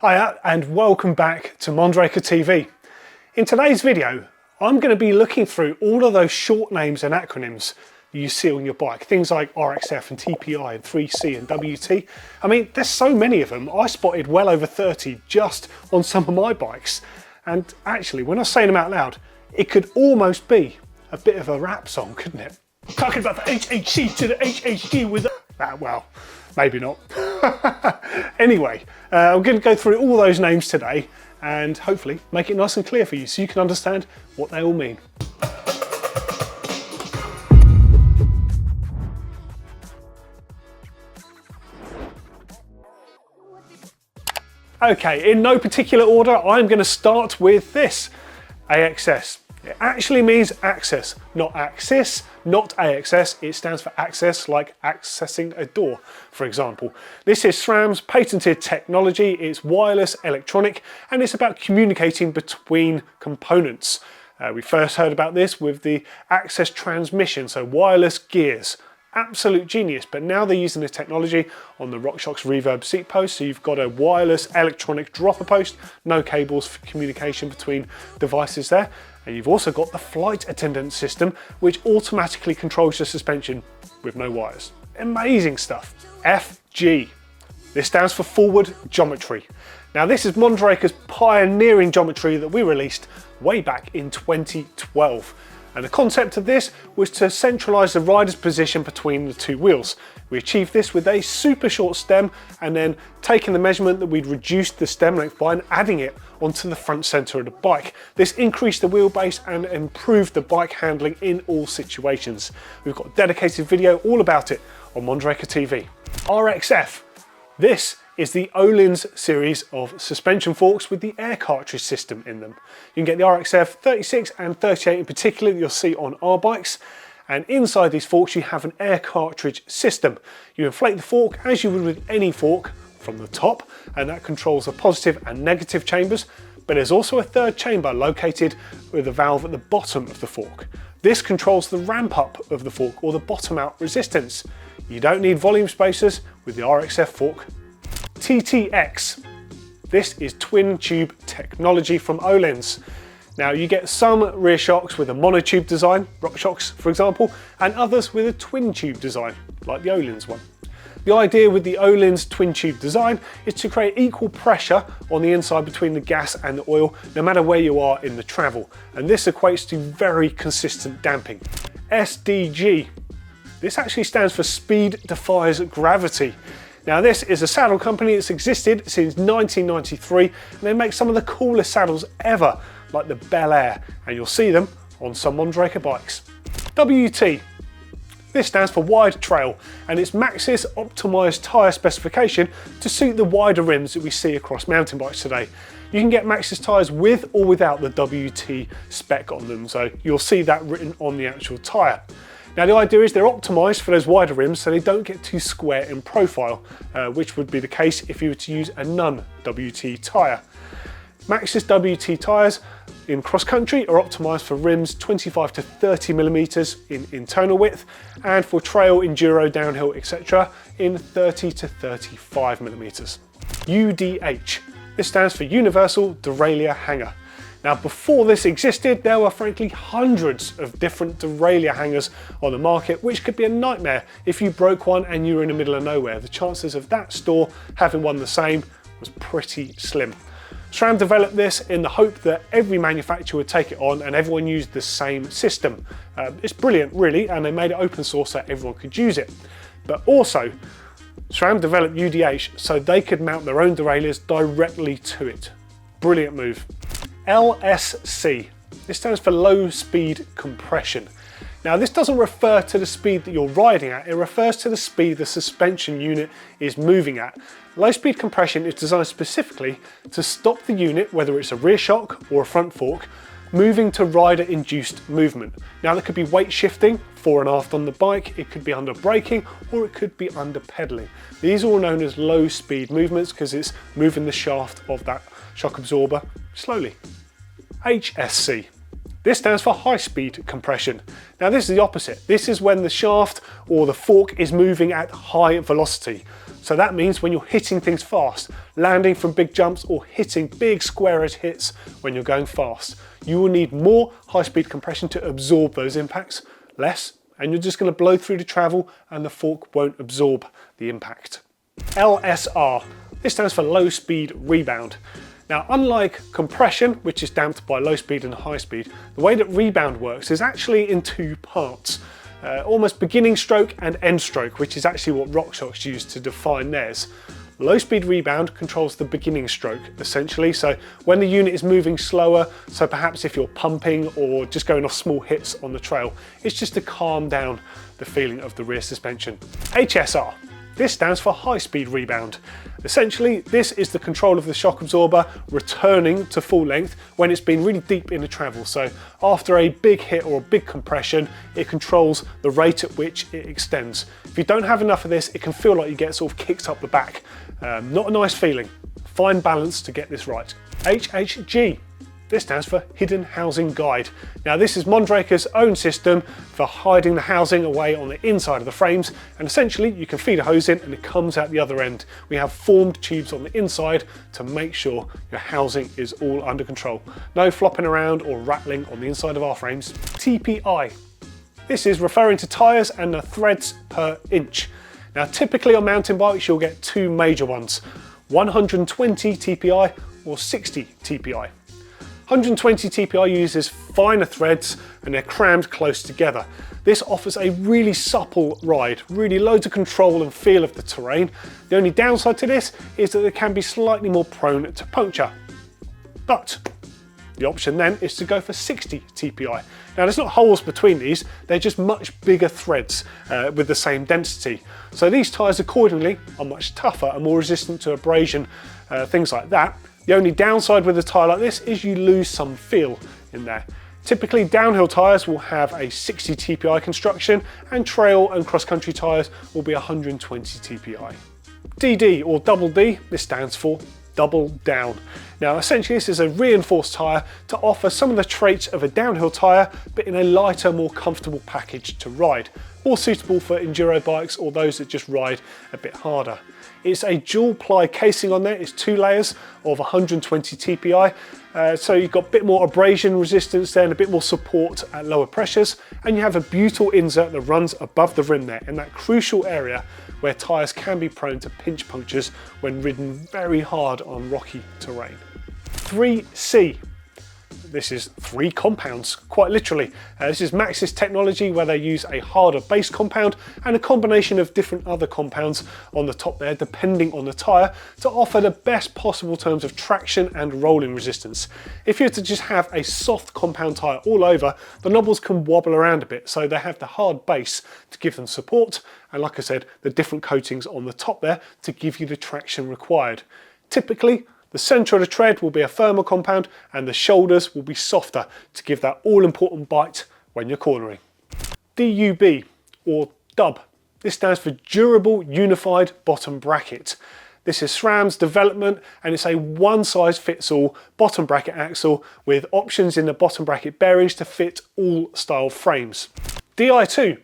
Hiya and welcome back to Mondraker TV. In today's video, I'm going to be looking through all of those short names and acronyms you see on your bike. Things like RXF and TPI and 3C and WT. I mean, there's so many of them. I spotted well over 30 just on some of my bikes. And actually, when I was saying them out loud, it could almost be a bit of a rap song, couldn't it? Talking about the HHC to the HHG with well, maybe not. Anyway, I'm going to go through all those names today and hopefully make it nice and clear for you so you can understand what they all mean. Okay, in no particular order, I'm going to start with this, AXS. It actually means access, not axis, not AXS. It stands for access, like accessing a door, for example. This is SRAM's patented technology. It's wireless, electronic, and it's about communicating between components. We first heard about this with the AXS transmission, so wireless gears. Absolute genius, but now they're using the technology on the RockShox Reverb seat post, so you've got a wireless electronic dropper post, no cables for communication between devices there, and you've also got the flight attendant system which automatically controls your suspension with no wires. Amazing stuff. FG. This stands for forward geometry. Now this is Mondraker's pioneering geometry that we released way back in 2012. And the concept of this was to centralise the rider's position between the two wheels. We achieved this with a super short stem and then taking the measurement that we'd reduced the stem length by and adding it onto the front centre of the bike. This increased the wheelbase and improved the bike handling in all situations. We've got a dedicated video all about it on Mondraker TV. RXF. This is the Öhlins series of suspension forks with the air cartridge system in them. You can get the RXF 36 and 38 in particular that you'll see on our bikes, and inside these forks you have an air cartridge system. You inflate the fork as you would with any fork from the top, and that controls the positive and negative chambers, but there's also a third chamber located with a valve at the bottom of the fork. This controls the ramp up of the fork or the bottom out resistance. You don't need volume spacers with the RXF fork. TTX. This is twin tube technology from Öhlins. Now you get some rear shocks with a monotube design, RockShox for example, and others with a twin tube design, like the Öhlins one. The idea with the Öhlins twin tube design is to create equal pressure on the inside between the gas and the oil, no matter where you are in the travel, and this equates to very consistent damping. SDG. This actually stands for Speed Defies Gravity. Now this is a saddle company that's existed since 1993 and they make some of the coolest saddles ever, like the Bel Air, and you'll see them on some Mondraker bikes. WT. This stands for Wide Trail and it's Maxxis optimised tyre specification to suit the wider rims that we see across mountain bikes today. You can get Maxxis tyres with or without the WT spec on them, so you'll see that written on the actual tyre. Now the idea is they're optimised for those wider rims so they don't get too square in profile, which would be the case if you were to use a non-WT tyre. Maxxis WT tyres in cross country are optimised for rims 25 to 30 millimeters in internal width, and for trail, enduro, downhill, etc. in 30 to 35 millimeters. UDH. This stands for Universal Derailleur Hanger. Now before this existed, there were frankly hundreds of different derailleur hangers on the market, which could be a nightmare if you broke one and you were in the middle of nowhere. The chances of that store having one the same was pretty slim. SRAM developed this in the hope that every manufacturer would take it on and everyone used the same system. It's brilliant really, and they made it open source so everyone could use it. But also, SRAM developed UDH so they could mount their own derailleurs directly to it. Brilliant move. LSC. This stands for low speed compression. Now this doesn't refer to the speed that you're riding at, it refers to the speed the suspension unit is moving at. Low speed compression is designed specifically to stop the unit, whether it's a rear shock or a front fork, moving to rider induced movement. Now that could be weight shifting fore and aft on the bike, it could be under braking, or it could be under pedaling. These are all known as low speed movements because it's moving the shaft of that shock absorber slowly. HSC. This stands for high speed compression. Now this is the opposite. This is when the shaft or the fork is moving at high velocity. So that means when you're hitting things fast, landing from big jumps or hitting big square edge hits when you're going fast, you will need more high-speed compression to absorb those impacts, less, and you're just going to blow through the travel and the fork won't absorb the impact. LSR. This stands for low speed rebound. Now, unlike compression, which is damped by low speed and high speed, the way that rebound works is actually in two parts. Almost beginning stroke and end stroke, which is actually what RockShox use to define theirs. Low speed rebound controls the beginning stroke, essentially. So when the unit is moving slower, so perhaps if you're pumping or just going off small hits on the trail, it's just to calm down the feeling of the rear suspension. HSR. This stands for high speed rebound. Essentially, this is the control of the shock absorber returning to full length when it's been really deep in the travel. So after a big hit or a big compression, it controls the rate at which it extends. If you don't have enough of this, it can feel like you get sort of kicked up the back. Not a nice feeling. Fine balance to get this right. HHG. This stands for Hidden Housing Guide. Now this is Mondraker's own system for hiding the housing away on the inside of the frames, and essentially you can feed a hose in and it comes out the other end. We have formed tubes on the inside to make sure your housing is all under control. No flopping around or rattling on the inside of our frames. TPI. This is referring to tyres and the threads per inch. Now typically on mountain bikes you'll get two major ones, 120 TPI or 60 TPI. 120 TPI uses finer threads and they're crammed close together. This offers a really supple ride, really loads of control and feel of the terrain. The only downside to this is that it can be slightly more prone to puncture. But the option then is to go for 60 TPI. Now there's not holes between these, they're just much bigger threads with the same density. So these tyres accordingly are much tougher and more resistant to abrasion, things like that. The only downside with a tyre like this is you lose some feel in there. Typically downhill tyres will have a 60 TPI construction and trail and cross-country tyres will be 120 TPI. DD or double D, this stands for double down. Now essentially this is a reinforced tyre to offer some of the traits of a downhill tyre but in a lighter, more comfortable package to ride. More suitable for enduro bikes or those that just ride a bit harder. It's a dual ply casing on there, it's 2 layers of 120 TPI, so you've got a bit more abrasion resistance there and a bit more support at lower pressures, and you have a butyl insert that runs above the rim there in that crucial area where tyres can be prone to pinch punctures when ridden very hard on rocky terrain. 3C. This is 3 compounds, quite literally. This is Maxxis technology where they use a harder base compound and a combination of different other compounds on the top there depending on the tyre to offer the best possible terms of traction and rolling resistance. If you were to just have a soft compound tyre all over, the knobbles can wobble around a bit, so they have the hard base to give them support and, like I said, the different coatings on the top there to give you the traction required. Typically, the centre of the tread will be a firmer compound and the shoulders will be softer to give that all-important bite when you're cornering. DUB or DUB. This stands for Durable Unified Bottom Bracket. This is SRAM's development and it's a one-size-fits-all bottom bracket axle with options in the bottom bracket bearings to fit all style frames. DI2,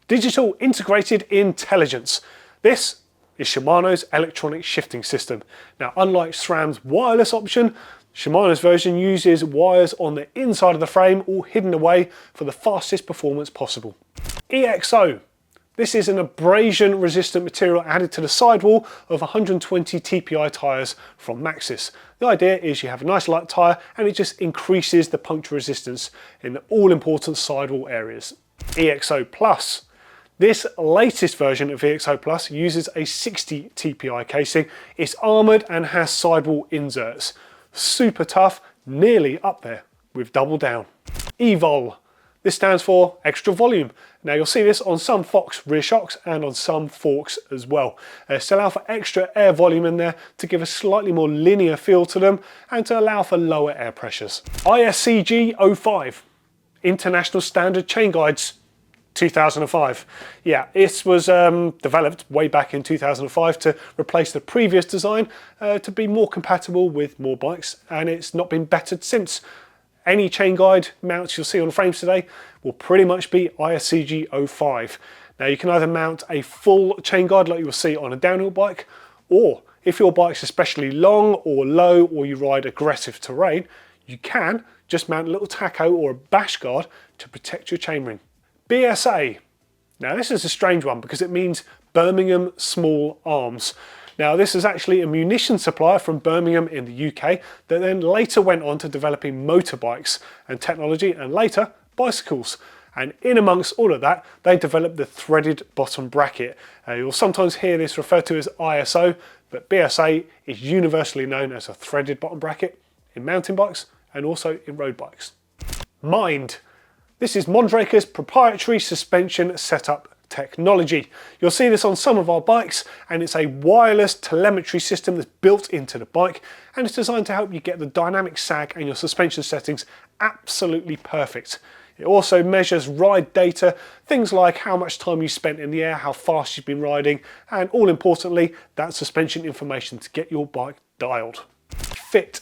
Digital Integrated Intelligence. This is Shimano's electronic shifting system. Now, unlike SRAM's wireless option, Shimano's version uses wires on the inside of the frame, all hidden away for the fastest performance possible. EXO. This is an abrasion resistant material added to the sidewall of 120 TPI tyres from Maxxis. The idea is you have a nice light tyre and it just increases the puncture resistance in the all important sidewall areas. EXO Plus. This latest version of EXO Plus uses a 60 TPI casing. It's armoured and has sidewall inserts. Super tough, nearly up there with double down. EVOL. This stands for extra volume. Now you'll see this on some Fox rear shocks and on some forks as well. To allow for extra air volume in there to give a slightly more linear feel to them and to allow for lower air pressures. ISCG 05, International Standard Chain Guides, 2005. Yeah, this was developed way back in 2005 to replace the previous design to be more compatible with more bikes, and it's not been bettered since. Any chain guide mounts you'll see on frames today will pretty much be ISCG 05. Now you can either mount a full chain guide like you'll see on a downhill bike, or if your bike's especially long or low or you ride aggressive terrain, you can just mount a little tacho or a bash guard to protect your chainring. BSA. Now this is a strange one because it means Birmingham Small Arms. Now this is actually a munition supplier from Birmingham in the UK that then later went on to developing motorbikes and technology and later bicycles. And in amongst all of that, they developed the threaded bottom bracket. You'll sometimes hear this referred to as ISO, but BSA is universally known as a threaded bottom bracket in mountain bikes and also in road bikes. Mind. This is Mondraker's proprietary suspension setup technology. You'll see this on some of our bikes, and it's a wireless telemetry system that's built into the bike, and it's designed to help you get the dynamic sag and your suspension settings absolutely perfect. It also measures ride data, things like how much time you spent in the air, how fast you've been riding, and all importantly, that suspension information to get your bike dialed. Fit.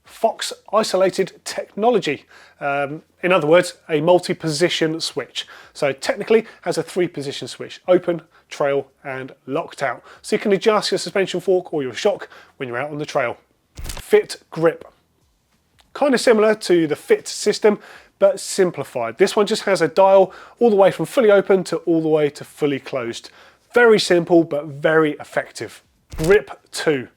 Fox isolated technology. In other words, a multi-position switch. So technically has a 3-position switch: open, trail and locked out. So you can adjust your suspension fork or your shock when you're out on the trail. Fit grip. Kind of similar to the Fit system, but simplified. This one just has a dial all the way from fully open to all the way to fully closed. Very simple, but very effective. Grip 2.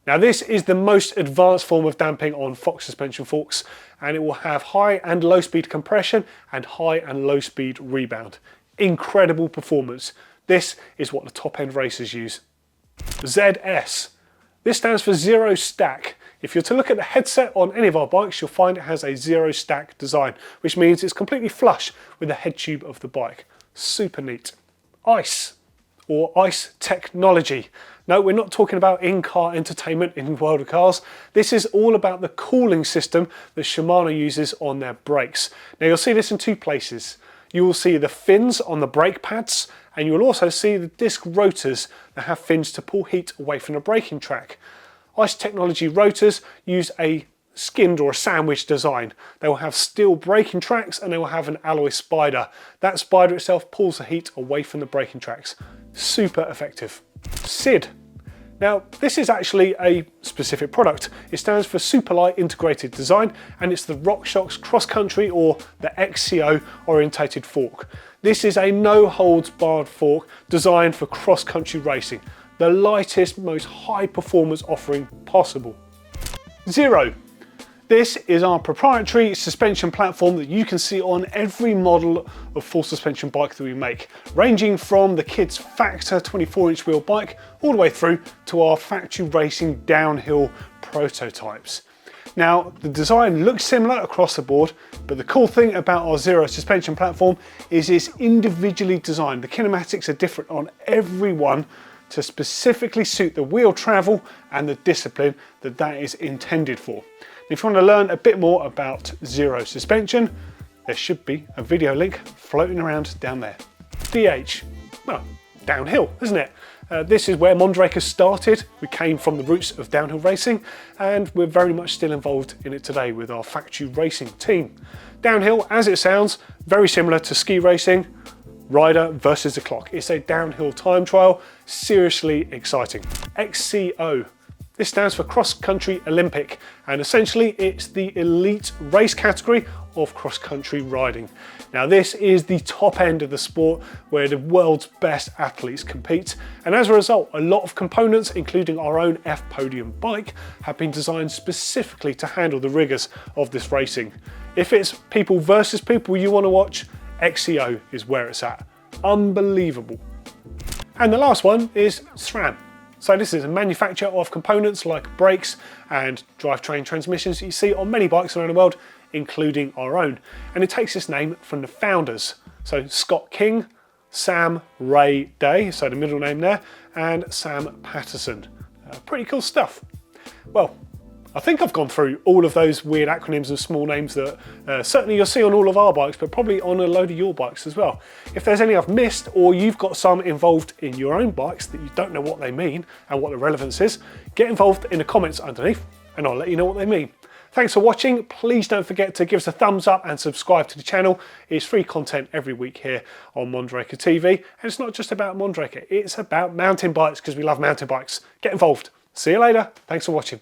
Now this is the most advanced form of damping on Fox suspension forks, and it will have high and low speed compression and high and low speed rebound. Incredible performance. This is what the top end racers use. ZS. This stands for zero stack. If you're to look at the headset on any of our bikes, you'll find it has a zero stack design, which means it's completely flush with the head tube of the bike. Super neat. ICE, or ICE technology. No, we're not talking about in-car entertainment in the world of cars. This is all about the cooling system that Shimano uses on their brakes. Now you'll see this in 2 places. You will see the fins on the brake pads, and you will also see the disc rotors that have fins to pull heat away from the braking track. ICE technology rotors use a skinned or a sandwich design. They will have steel braking tracks and they will have an alloy spider. That spider itself pulls the heat away from the braking tracks. Super effective. SID. Now this is actually a specific product. It stands for Super Light Integrated Design, and it's the RockShox Cross Country or the XCO orientated fork. This is a no holds barred fork designed for cross country racing. The lightest, most high performance offering possible. Zero. This is our proprietary suspension platform that you can see on every model of full suspension bike that we make, ranging from the Kids Factor 24-inch wheel bike all the way through to our factory racing downhill prototypes. Now, the design looks similar across the board, but the cool thing about our Zero suspension platform is it's individually designed. The kinematics are different on every one to specifically suit the wheel travel and the discipline that is intended for. If you want to learn a bit more about Zero suspension, there should be a video link floating around down there. DH, well, downhill, isn't it? This is where Mondraker started. We came from the roots of downhill racing, and we're very much still involved in it today with our factory racing team. Downhill, as it sounds, very similar to ski racing. Rider versus the clock. It's a downhill time trial, seriously exciting. XCO. This stands for Cross Country Olympic, and essentially it's the elite race category of cross country riding. Now this is the top end of the sport where the world's best athletes compete, and as a result a lot of components, including our own F Podium bike, have been designed specifically to handle the rigours of this racing. If it's people versus people you want to watch, XCO is where it's at. Unbelievable. And the last one is SRAM. So this is a manufacturer of components like brakes and drivetrain transmissions that you see on many bikes around the world, including our own. And it takes its name from the founders. So Scott King, Sam Ray Day, so the middle name there, and Sam Patterson. Pretty cool stuff. Well, I think I've gone through all of those weird acronyms and small names that certainly you'll see on all of our bikes, but probably on a load of your bikes as well. If there's any I've missed, or you've got some involved in your own bikes that you don't know what they mean and what the relevance is, get involved in the comments underneath and I'll let you know what they mean. Thanks for watching. Please don't forget to give us a thumbs up and subscribe to the channel. It's free content every week here on Mondraker TV. And it's not just about Mondraker, it's about mountain bikes, because we love mountain bikes. Get involved. See you later. Thanks for watching.